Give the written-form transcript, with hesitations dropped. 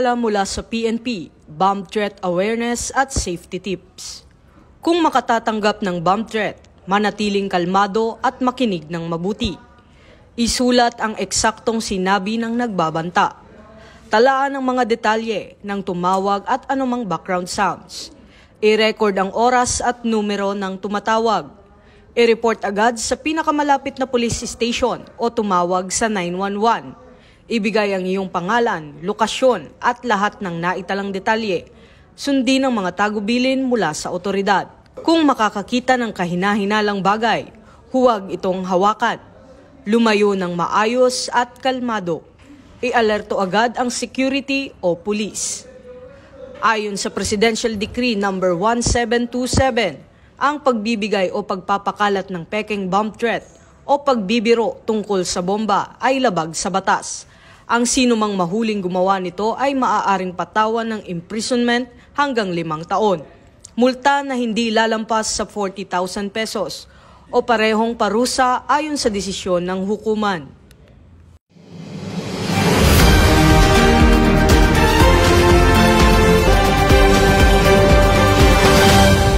Paalala mula sa PNP, Bomb Threat Awareness at Safety Tips. Kung makatatanggap ng bomb threat, manatiling kalmado at makinig ng mabuti. Isulat ang eksaktong sinabi ng nagbabanta. Talaan ang mga detalye ng tumawag at anumang background sounds. I-record ang oras at numero ng tumatawag. I-report agad sa pinakamalapit na police station o tumawag sa 911. Ibigay ang iyong pangalan, lokasyon at lahat ng naitalang detalye. Sundin ang mga tagubilin mula sa otoridad. Kung makakakita ng kahina-hinalang bagay, huwag itong hawakan. Lumayo ng maayos at kalmado. I-alerto agad ang security o pulis. Ayon sa Presidential Decree No. 1727, ang pagbibigay o pagpapakalat ng pekeng bomb threat o pagbibiro tungkol sa bomba ay labag sa batas. Ang sinumang mahuling gumawa nito ay maaaring patawan ng imprisonment hanggang 5 taon. Multa na hindi lalampas sa 40,000 pesos o parehong parusa ayon sa desisyon ng hukuman.